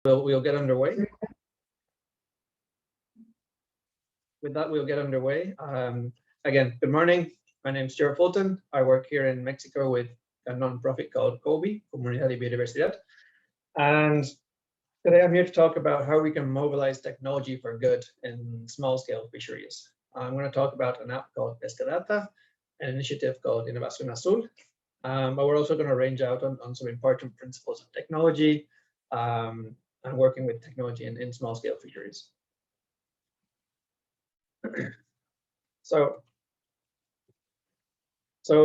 we'll get underway. With that, we'll get underway. Again, good morning. My name is Stuart Fulton. I work here in Mexico with a nonprofit called COBI, Comunidad y Biodiversidad. And today I'm here to talk about how we can mobilize technology for good in small-scale fisheries. I'm going to talk about an app called PescaData, an initiative called Innovación Azul. But we're also going to range out on some important principles of technology and working with technology in small-scale fisheries. So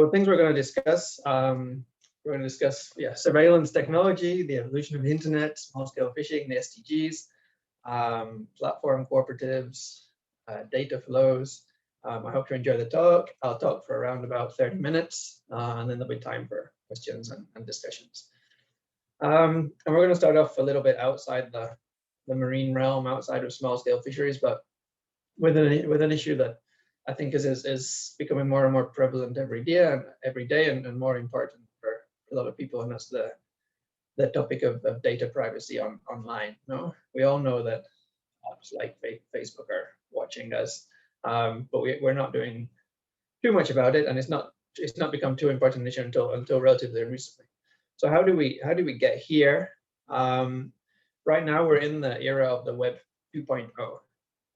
things we're going to discuss. We're going to discuss surveillance technology, the evolution of the internet, small-scale fishing, the SDGs, platform cooperatives, data flows. I hope you enjoy the talk. I'll talk for around about 30 minutes, and then there'll be time for questions and discussions. And we're going to start off a little bit outside the marine realm, outside of small-scale fisheries, but with an issue that I think is becoming more and more prevalent every day and more important for a lot of people, and that's the topic of data privacy online. No, we all know that apps like Facebook are watching us, but we're not doing too much about it, and it's not become too important an issue until relatively recently. So how do we get here? Right now we're in the era of the Web 2.0.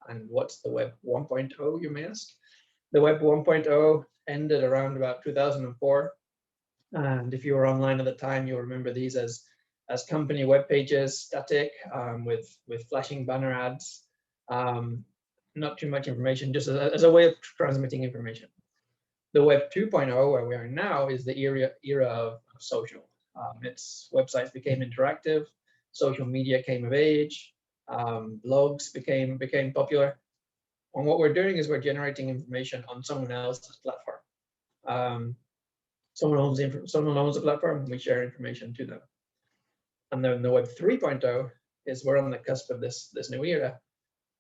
And what's the Web 1.0, you may ask? The Web 1.0 ended around about 2004. And if you were online at the time, you'll remember these as company web pages, static, with flashing banner ads, not too much information, just as a way of transmitting information. The Web 2.0, where we are now, is the era of social. Its websites became interactive, social media came of age, blogs became popular. And what we're doing is we're generating information on someone else's platform. Someone owns the platform, we share information to them. And then the Web 3.0 is we're on the cusp of this new era.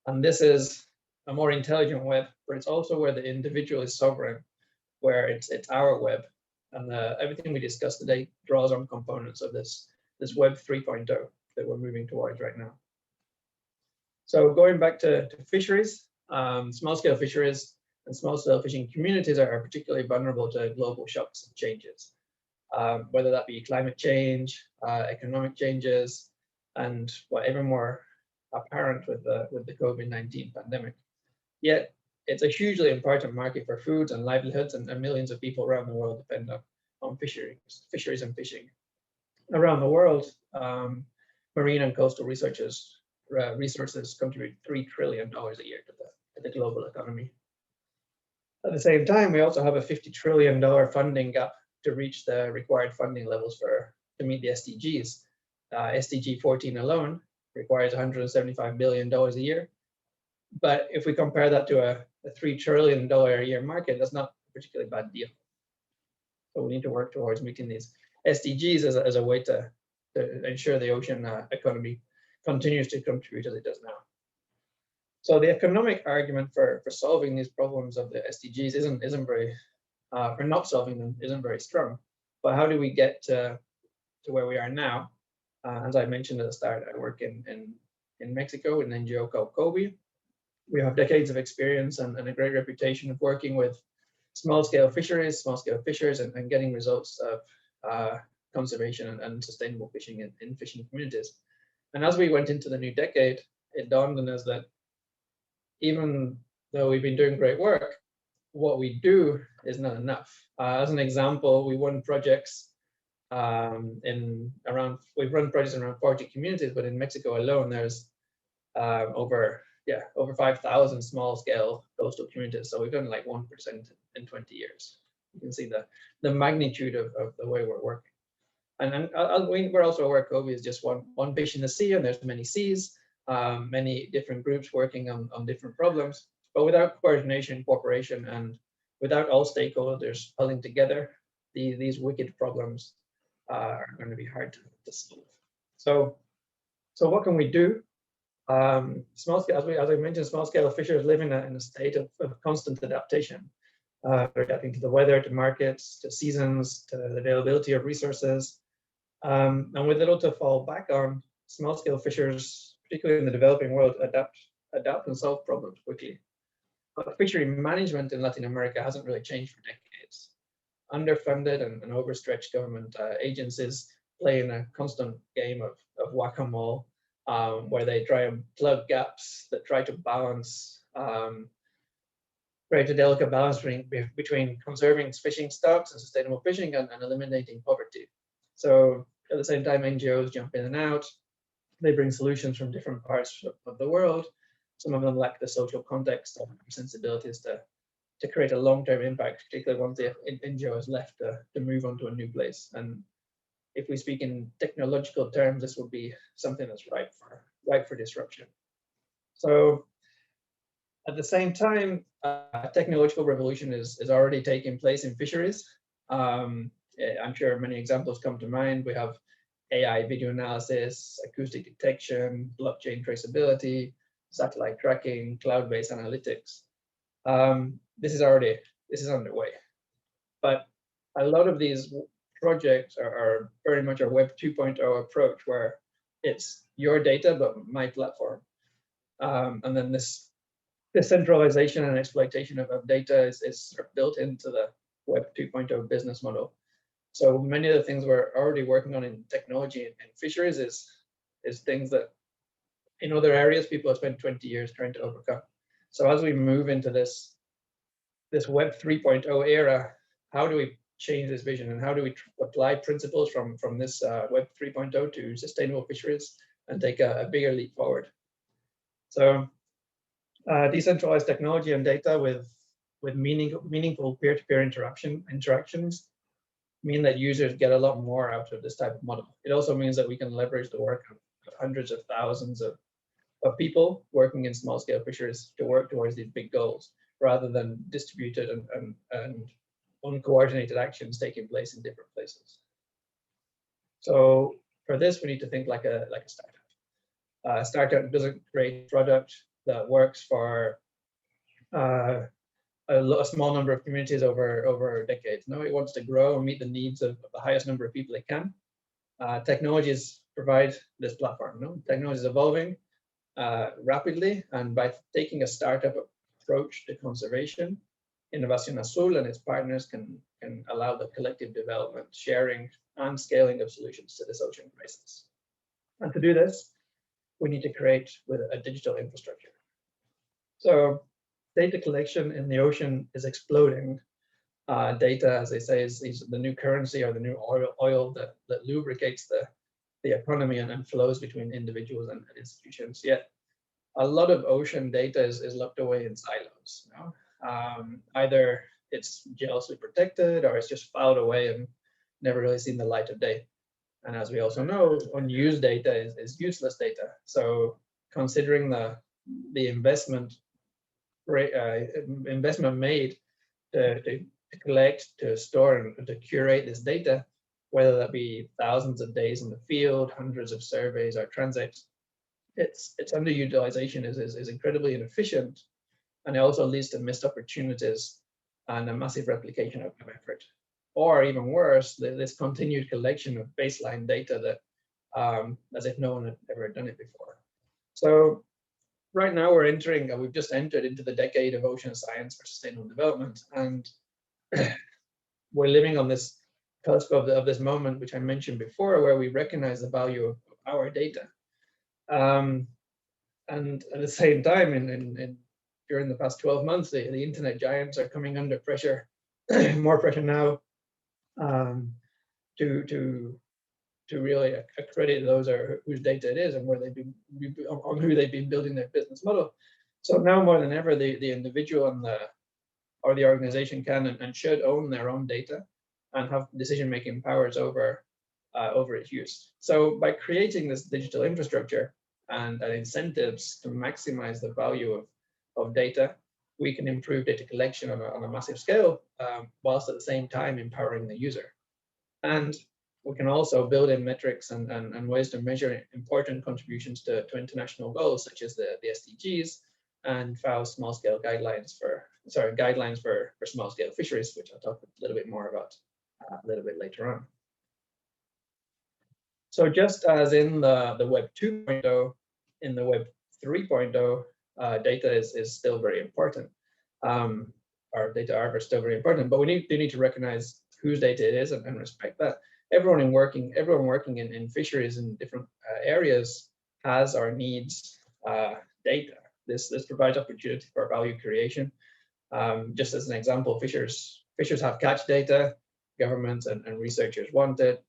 And this is a more intelligent web, but it's also where the individual is sovereign, where it's our web. And everything we discussed today draws on components of this Web 3.0 that we're moving towards right now. So going back to fisheries, small-scale fisheries and small-scale fishing communities are particularly vulnerable to global shocks and changes, whether that be climate change, economic changes, and whatever more apparent with the COVID-19 pandemic. Yet it's a hugely important market for foods and livelihoods, and millions of people around the world depend on fisheries and fishing. Around the world, marine and coastal resources contribute $3 trillion a year to the global economy. At the same time, we also have a $50 trillion funding gap to reach the required funding levels to meet the SDGs. SDG 14 alone requires $175 billion a year. But if we compare that to a $3 trillion a year market, that's not a particularly bad deal. So we need to work towards meeting these SDGs as a way to ensure the ocean economy continues to contribute as it does now. So the economic argument for solving these problems of the SDGs isn't very, for not solving them isn't very strong. But how do we get to where we are now? As I mentioned at the start, I work in Mexico with an NGO called COBI. We have decades of experience and a great reputation of working with small-scale fisheries, small-scale fishers, and getting results of conservation and sustainable fishing in fishing communities. And as we went into the new decade, it dawned on us that even though we've been doing great work, what we do is not enough. As an example, we won projects we've run projects in around 40 communities, but in Mexico alone, there's over 5,000 small-scale coastal communities. So we've done like 1% in 20 years. You can see the magnitude of the way we're working. And we're also aware COBI is just one fish in the sea, and there's many seas, many different groups working on different problems. But without coordination, cooperation, and without all stakeholders pulling together, these wicked problems are going to be hard to solve. So what can we do? Small scale, as I mentioned, small scale fishers live in a state of constant adaptation. They're adapting to the weather, to markets, to seasons, to the availability of resources. And with little to fall back on, small-scale fishers, particularly in the developing world, adapt and solve problems quickly. But fishery management in Latin America hasn't really changed for decades. Underfunded and overstretched government agencies play in a constant game of whack-a-mole, where they try and plug gaps that try to balance, create a delicate balance between conserving fishing stocks and sustainable fishing and eliminating poverty. So at the same time, NGOs jump in and out. They bring solutions from different parts of the world. Some of them lack the social context or sensibilities to create a long-term impact, particularly once the NGO has left to move on to a new place. And if we speak in technological terms, this would be something that's ripe for disruption. So at the same time, technological revolution is already taking place in fisheries. I'm sure many examples come to mind. We have AI video analysis, acoustic detection, blockchain traceability, satellite tracking, cloud-based analytics. This is underway. But a lot of these projects are very much a Web 2.0 approach, where it's your data, but my platform. And then this centralization and exploitation of data is sort of built into the Web 2.0 business model. So many of the things we're already working on in technology and fisheries is things that in other areas people have spent 20 years trying to overcome. So as we move into this Web 3.0 era, how do we change this vision, and how do we apply principles from this Web 3.0 to sustainable fisheries and take a bigger leap forward? So decentralized technology and data with meaningful peer-to-peer interactions mean that users get a lot more out of this type of model. It also means that we can leverage the work of hundreds of thousands of people working in small-scale fisheries to work towards these big goals, rather than distributed and uncoordinated actions taking place in different places. So for this, we need to think like a startup. A startup doesn't create a product that works for a small number of communities over decades. No, it wants to grow and meet the needs of the highest number of people it can. Technologies provide this platform. No, technology is evolving rapidly, and by taking a startup approach to conservation, Innovacion Azul and its partners can allow the collective development, sharing, and scaling of solutions to this ocean crisis. And to do this, we need to create with a digital infrastructure. So data collection in the ocean is exploding. Data, as they say, is the new currency, or the new oil that lubricates the economy and flows between individuals and institutions. Yet a lot of ocean data is locked away in silos. You know? Either it's jealously protected, or it's just filed away and never really seen the light of day. And as we also know, unused data is useless data. So considering the investment made to collect, to store, and to curate this data, whether that be thousands of days in the field, hundreds of surveys or transects, its underutilization is incredibly inefficient, and it also leads to missed opportunities and a massive replication of effort. Or even worse, this continued collection of baseline data that, as if no one had ever done it before. So right now we've just entered into the decade of ocean science for sustainable development, and we're living on this cusp of this moment, which I mentioned before, where we recognize the value of our data. And at the same time, during the past 12 months, the internet giants are coming under pressure, more pressure now, to really accredit those whose data it is and where on who they've been building their business model. So now more than ever, the individual or the organization can and should own their own data and have decision-making powers over its use. So by creating this digital infrastructure and incentives to maximize the value of data, we can improve data collection on a massive scale, whilst at the same time empowering the user. And we can also build in metrics and ways to measure important contributions to international goals, such as the SDGs and FAO small-scale guidelines for small-scale fisheries, which I'll talk a little bit more about a little bit later on. So just as in the Web 2.0, in the Web 3.0, data is still very important. Our data are still very important, but we need to recognize whose data it is and respect that. Everyone working in fisheries in different areas has or needs data. This provides opportunity for value creation. Just as an example, fishers have catch data. Governments and researchers want it.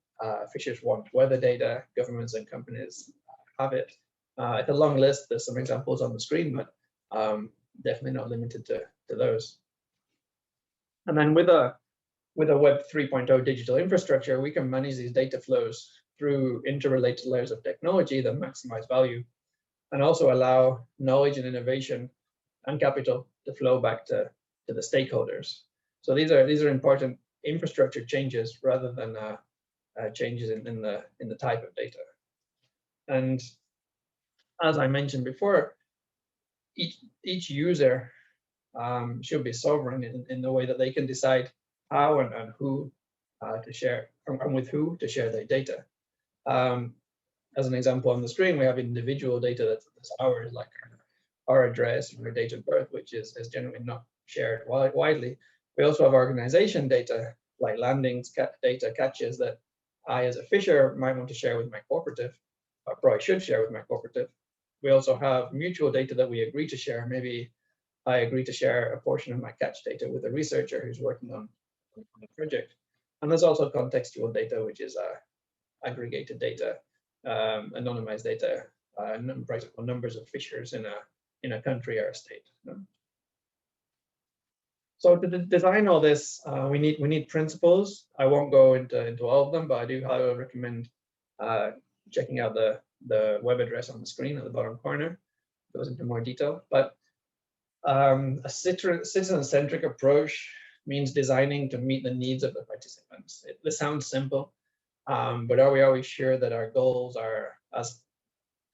Fishers want weather data. Governments and companies have it. It's a long list. There's some examples on the screen, but definitely not limited to those. And then with a Web 3.0 digital infrastructure, we can manage these data flows through interrelated layers of technology that maximize value and also allow knowledge and innovation and capital to flow back to the stakeholders. So these are important infrastructure changes rather than changes in the type of data. And as I mentioned before, each user should be sovereign in the way that they can decide how and who to share and with who to share their data. As an example on the screen, we have individual data that's ours, like our address and our date of birth, which is generally not shared widely. We also have organization data, like landings data catches that I, as a fisher, might want to share with my cooperative, or probably should share with my cooperative. We also have mutual data that we agree to share. Maybe I agree to share a portion of my catch data with a researcher who's working on a project. And there's also contextual data, which is aggregated data, anonymized data, for example, numbers of fishers in a country or a state. So to design all this, we need principles. I won't go into all of them, but I do highly recommend checking out the web address on the screen at the bottom corner. It goes into more detail. But a citizen-centric approach means designing to meet the needs of the participants. This sounds simple, but are we always sure that our goals are, as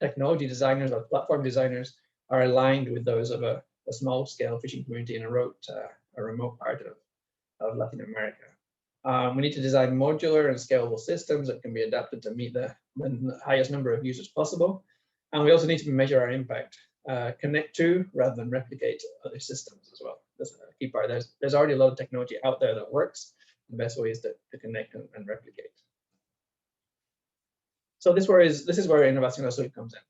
technology designers or platform designers, are aligned with those of a small-scale fishing community in a remote part of Latin America? We need to design modular and scalable systems that can be adapted to meet the highest number of users possible. And we also need to measure our impact, connect to rather than replicate other systems as well. That's a key part. There's already a lot of technology out there that works. The best way is to connect and replicate. So this is where Innovación Azul comes in.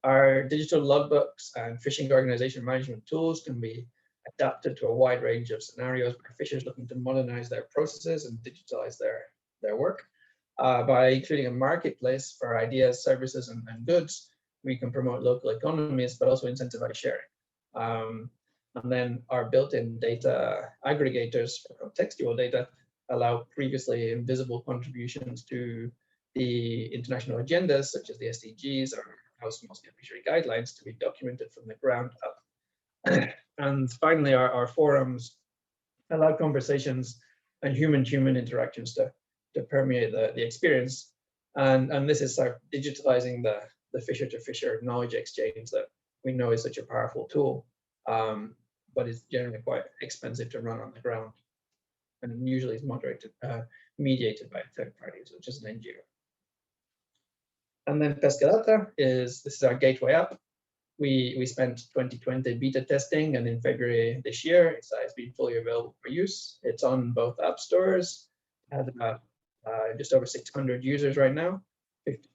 Our digital logbooks and fishing organization management tools can be adapted to a wide range of scenarios by fishers looking to modernize their processes and digitalize their work. By including a marketplace for ideas, services, and goods, we can promote local economies, but also incentivize sharing. And then our built-in data aggregators for contextual data allow previously invisible contributions to the international agendas, such as the SDGs or small-scale fishery guidelines, to be documented from the ground up. And finally, our forums allow conversations and human-human interactions to permeate the experience. And this is sort of digitalizing the fisher-to-fisher knowledge exchange that we know is such a powerful tool, but is generally quite expensive to run on the ground. And usually is mediated by third parties, which is an NGO. And then PescaData this is our gateway app. We spent 2020 beta testing, and in February this year, it's been fully available for use. It's on both app stores. It has about just over 600 users right now,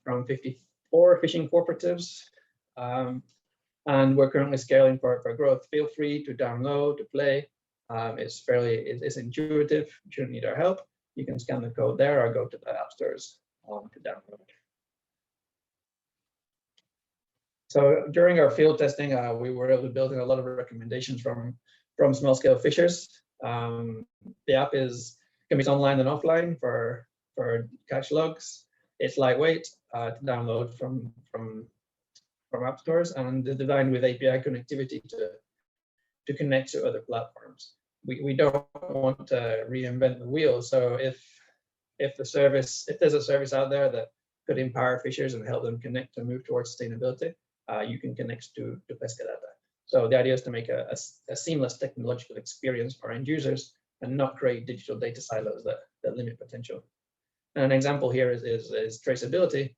from 54 fishing cooperatives. And we're currently scaling for growth. Feel free to download, to play. It's intuitive. You shouldn't need our help. You can scan the code there or go to the app stores to download. So during our field testing, we were able to build in a lot of recommendations from small-scale fishers. The app can be online and offline for catch logs. It's lightweight to download from app stores, and designed with API connectivity to connect to other platforms. We don't want to reinvent the wheel. So if there's a service out there that could empower fishers and help them connect and move towards sustainability, you can connect to PescaData. So the idea is to make a seamless technological experience for end users and not create digital data silos that limit potential. And an example here is traceability,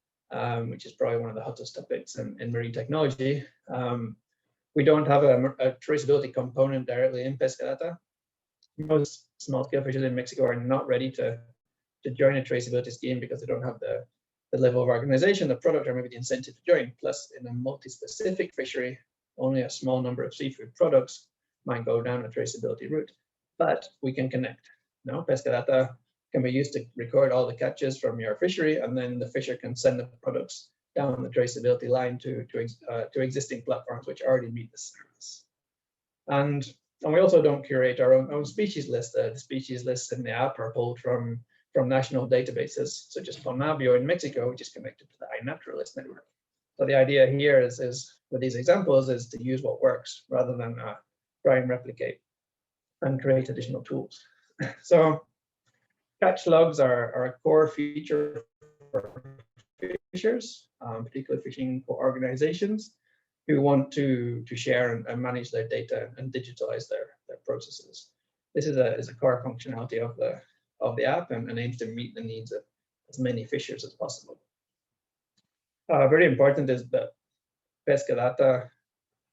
which is probably one of the hottest topics in marine technology. We don't have a traceability component directly in PescaData. Most small-scale fishers in Mexico are not ready to join a traceability scheme because they don't have the level of organization, the product, or maybe the incentive to join. Plus, in a multi-specific fishery, only a small number of seafood products might go down a traceability route. But we can connect. PescaData can be used to record all the catches from your fishery, and then the fisher can send the products down the traceability line to existing platforms which already meet the service. And we also don't curate our own species list. The species lists in the app are pulled from national databases, such as Fonabio in Mexico, which is connected to the iNaturalist network. So the idea here is with these examples is to use what works rather than try and replicate and create additional tools. So catch logs are a core feature for fishers, particularly fishing organizations who want to share and manage their data and digitalize their processes. This is a core functionality of the app and aims to meet the needs of as many fishers as possible. Very important is that PescaData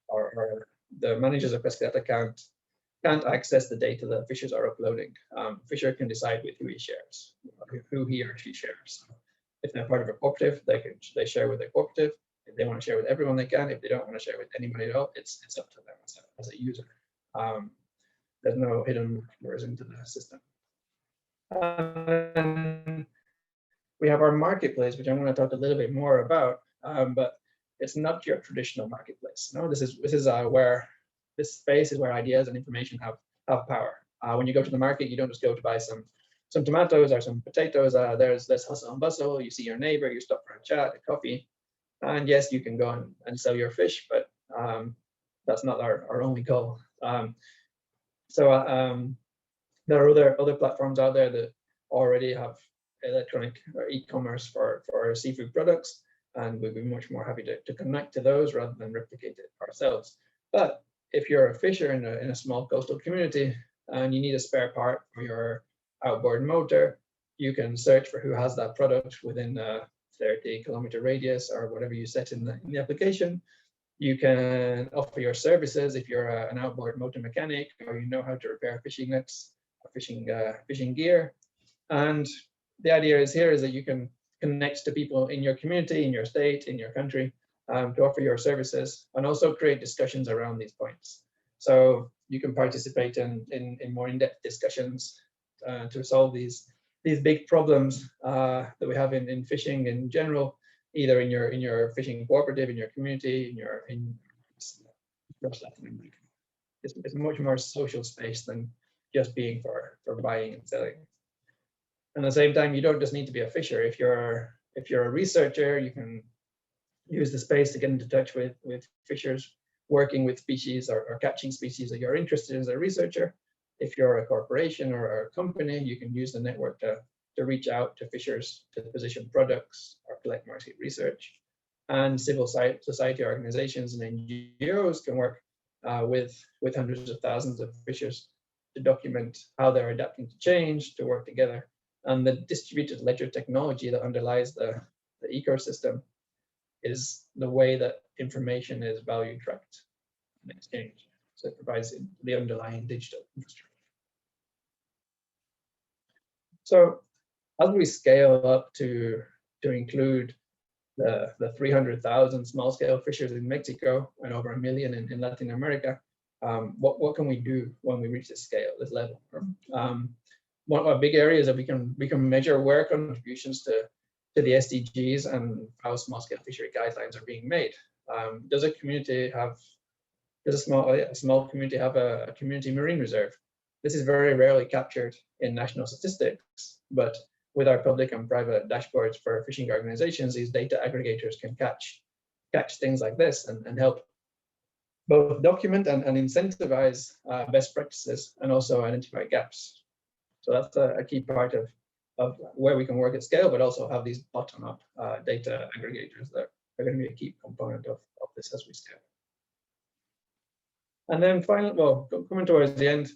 or the managers of PescaData can't access the data that fishers are uploading. Fisher can decide with who he shares, who he or she shares. If they're part of a cooperative, they share with their cooperative. If they want to share with everyone, they can. If they don't want to share with anybody at all, it's up to them as a user. There's no hidden doors into the system. We have our marketplace, which I'm going to talk a little bit more about, but it's not your traditional marketplace. No, this is where this space is where ideas and information have power. When you go to the market, you don't just go to buy some tomatoes or some potatoes. There's hustle and bustle. You see your neighbor, you stop for a chat, a coffee, and yes, you can go and sell your fish, but that's not our only goal. There are other platforms out there that already have electronic or e-commerce for seafood products, and we'd be much more happy to connect to those rather than replicate it ourselves. But if you're a fisher in a small coastal community and you need a spare part for your outboard motor, you can search for who has that product within a 30-kilometer radius or whatever you set in the application. You can offer your services if you're an outboard motor mechanic or you know how to repair fishing nets or fishing gear. And the idea is that you can connect to people in your community, in your state, in your country, to offer your services and also create discussions around these points. So you can participate in more in-depth discussions to solve these big problems that we have in fishing in general, either in your fishing cooperative, in your community, in Latin America. It's a much more social space than just being for buying and selling. And at the same time, you don't just need to be a fisher. If you're a researcher, you can use the space to get into touch with fishers working with species or catching species that you're interested in as a researcher. If you're a corporation or a company, you can use the network to reach out to fishers to position products or collect market research. And civil society organizations and NGOs can work with hundreds of thousands of fishers to document how they're adapting to change, to work together. And the distributed ledger technology that underlies the ecosystem is the way that information is value tracked and exchanged. So it provides the underlying digital infrastructure. So as we scale up to include the 300,000 small-scale fishers in Mexico and over 1 million in Latin America, what can we do when we reach this scale, this level? One of our big areas that we can measure where contributions to the SDGs and how small-scale fishery guidelines are being made. Does a small community have a community marine reserve? This is very rarely captured in national statistics, but with our public and private dashboards for fishing organizations, these data aggregators can catch things like this and help both document and incentivize best practices and also identify gaps. So that's a key part of where we can work at scale, but also have these bottom-up data aggregators that are going to be a key component of this as we scale. And then finally, well, coming towards the end,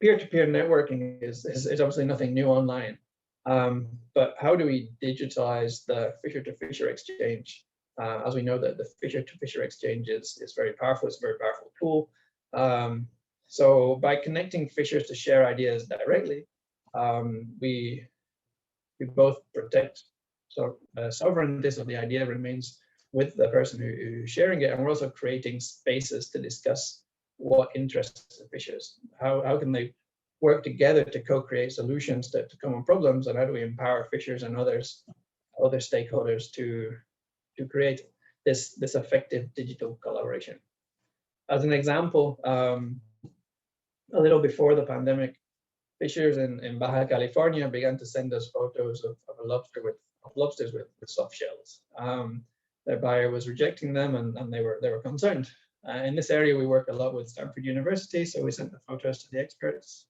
peer-to-peer networking is obviously nothing new online. But how do we digitize the fisher-to-fisher exchange? As we know that the fisher-to-fisher exchange is very powerful, it's a very powerful tool. So by connecting fishers to share ideas directly, we both protect sovereignty of the idea remains with the person who's sharing it, and we're also creating spaces to discuss what interests the fishers. How can they work together to co-create solutions to common problems, and how do we empower fishers and other stakeholders to create this effective digital collaboration? As an example, a little before the pandemic, fishers in Baja California began to send us photos of lobsters with soft shells. Their buyer was rejecting them, and they were concerned. In this area, we work a lot with Stanford University, so we sent the photos to the experts,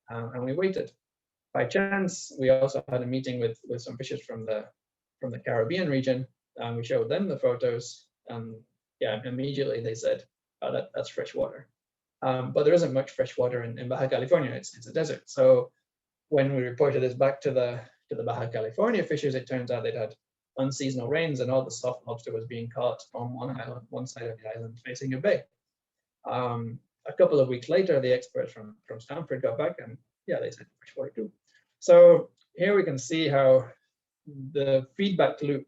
and we waited. By chance, we also had a meeting with some fishers from the Caribbean region, and we showed them the photos, and yeah, immediately they said, "Oh, that's fresh water." But there isn't much fresh water in Baja California. It's a desert. So when we reported this back to the Baja California fishers, it turns out they'd had unseasonal rains, and all the soft lobster was being caught on one side of the island facing a bay. A couple of weeks later, the experts from Stanford got back, and yeah, they said fresh water too. So here we can see how the feedback loop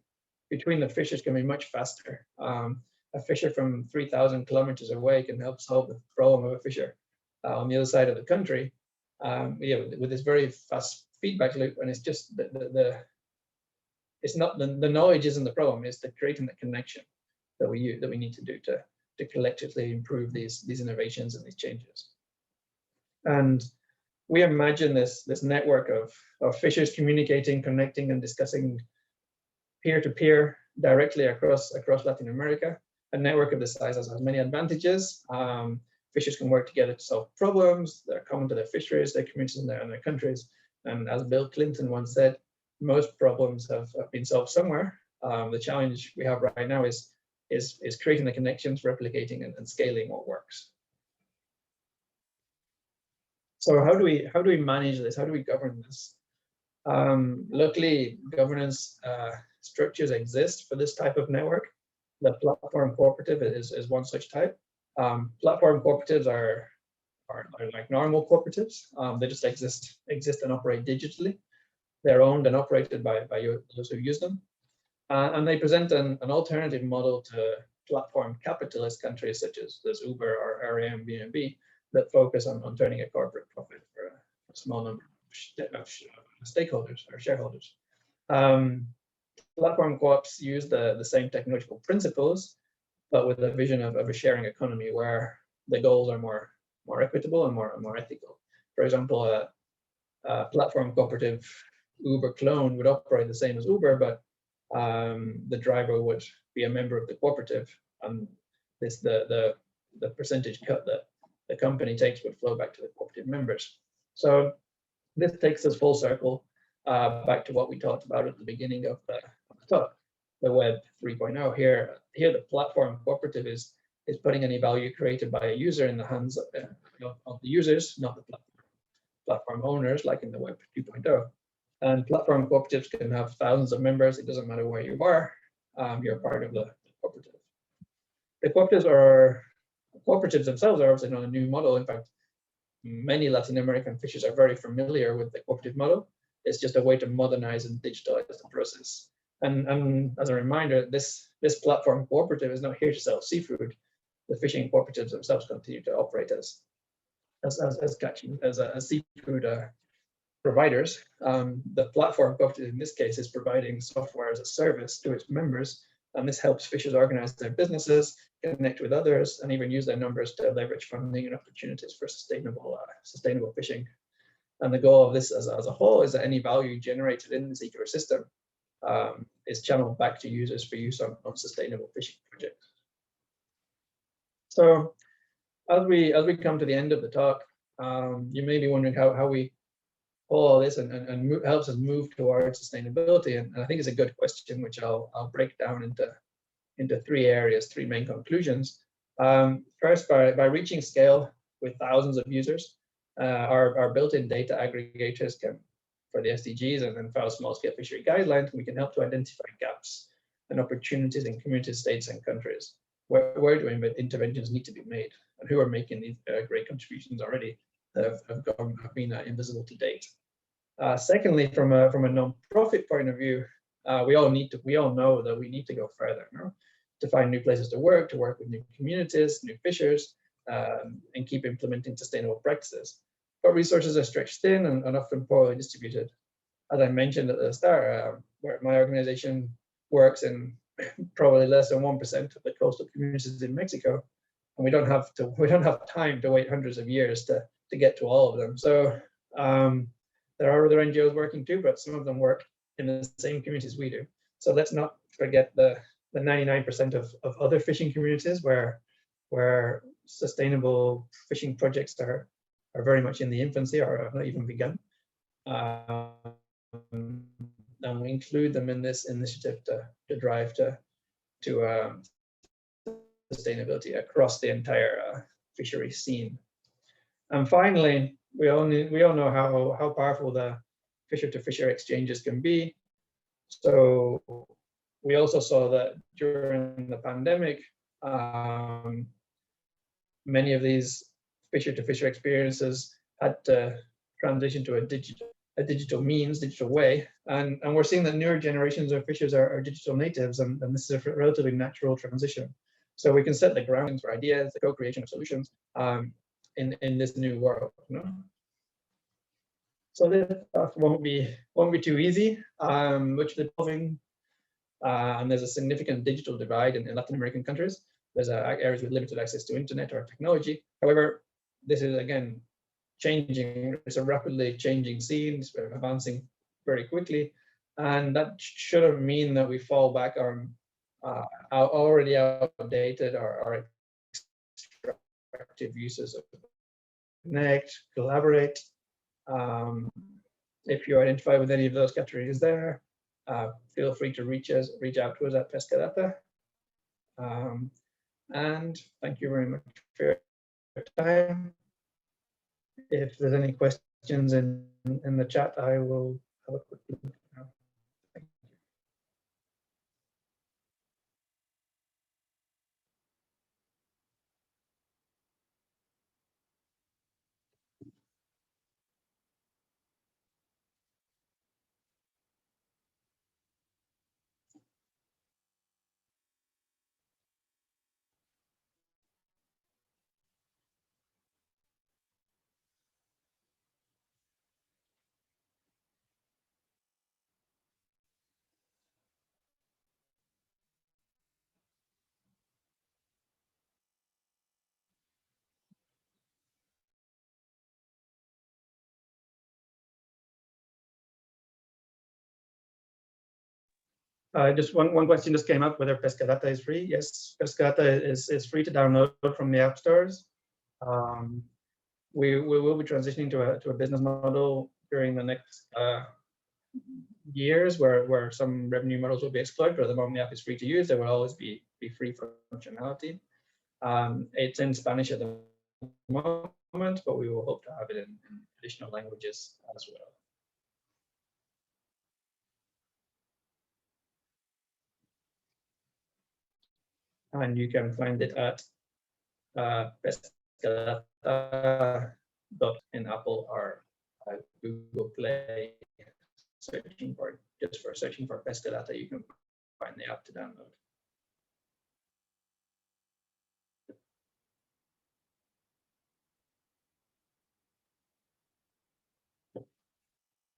between the fishers can be much faster. A fisher from 3,000 kilometers away can help solve the problem of a fisher on the other side of the country, with this very fast feedback loop. And it's just it's not the knowledge isn't the problem; it's the creating the connection that we need to do to collectively improve these innovations and these changes. And we imagine this network of fishers communicating, connecting, and discussing peer-to-peer directly across Latin America. A network of this size has many advantages. Fishers can work together to solve problems that are common to their fisheries, their communities, and their countries. And as Bill Clinton once said, most problems have been solved somewhere. The challenge we have right now is creating the connections, replicating, and scaling what works. So how do we manage this? How do we govern this? Luckily, governance structures exist for this type of network. The platform cooperative is one such type. Platform cooperatives are like normal cooperatives. They just exist and operate digitally. They're owned and operated by those who use them. And they present an alternative model to platform capitalist countries such as Uber or Airbnb that focus on turning a corporate profit for a small number of stakeholders or shareholders. Platform co-ops use the same technological principles, but with a vision of a sharing economy where the goals are more equitable and more ethical. For example, a platform cooperative Uber clone would operate the same as Uber, but the driver would be a member of the cooperative, and the percentage cut that the company takes would flow back to the cooperative members. So this takes us full circle back to what we talked about at the beginning of the talk, the Web 3.0. Here the platform cooperative is putting any value created by a user in the hands of the users, not the platform owners, like in the Web 2.0. And platform cooperatives can have thousands of members. It doesn't matter where you are, you're part of the cooperative. The cooperatives themselves are obviously not a new model. In fact, many Latin American fishers are very familiar with the cooperative model. It's just a way to modernize and digitalize the process. And as a reminder, this platform cooperative is not here to sell seafood. The fishing cooperatives themselves continue to operate as seafood providers. The platform cooperative in this case is providing software as a service to its members, and this helps fishers organize their businesses, connect with others, and even use their numbers to leverage funding and opportunities for sustainable fishing. And the goal of this as a whole is that any value generated in this ecosystem is channeled back to users for use on sustainable fishing projects. So as we come to the end of the talk, you may be wondering how we pull all this and helps us move towards sustainability. And I think it's a good question, which I'll break down into three areas, three main conclusions. First, by reaching scale with thousands of users, our built-in data aggregators for the SDGs and FAO small-scale fishery guidelines, we can help to identify gaps and opportunities in community states and countries. Where do interventions need to be made, and who are making these great contributions already that have been invisible to date. Secondly, from a non-profit point of view, we all know that we need to go further, to find new places to work with new communities, new fishers, and keep implementing sustainable practices. But resources are stretched thin and often poorly distributed. As I mentioned at the start, where my organization works in probably less than 1% of the coastal communities in Mexico, and we don't have time to wait hundreds of years to get to all of them. So there are other NGOs working too, but some of them work in the same communities we do. So let's not forget the 99% of other fishing communities where sustainable fishing projects are very much in the infancy or have not even begun. And we include them in this initiative to drive to sustainability across the entire fishery scene. And finally, we all know how powerful the fisher-to-fisher exchanges can be. So we also saw that during the pandemic, many of these fisher-to-fisher experiences had to transition to a digital way, and we're seeing that newer generations of fishers are digital natives, and this is a relatively natural transition. So we can set the ground for ideas, the co-creation of solutions in this new world. So this stuff won't be too easy, which is evolving, and there's a significant digital divide in Latin American countries. There's areas with limited access to internet or technology. However, this is again changing. It's a rapidly changing scene. It's advancing very quickly, and that shouldn't mean that we fall back on already outdated or extractive uses of connect, collaborate. If you identify with any of those categories there, feel free to reach out to us at PescaData. And thank you very much for your time. If there's any questions in the chat, I will have a quick look now. Thank Just one question just came up, whether PescaData is free. Yes, PescaData is free to download from the app stores. We will be transitioning to a business model during the next years where some revenue models will be explored, but at the moment the app is free to use. There will always be free functionality. It's in Spanish at the moment, but we will hope to have it in additional languages as well. And you can find it at PescaData in Apple or Google Play. Searching for PescaData, you can find the app to download.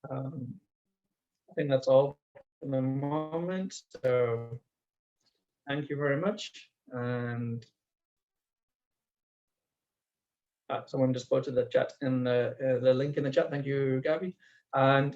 I think that's all for the moment. So thank you very much. And someone just posted the chat in the link in the chat. Thank you, Gabby. And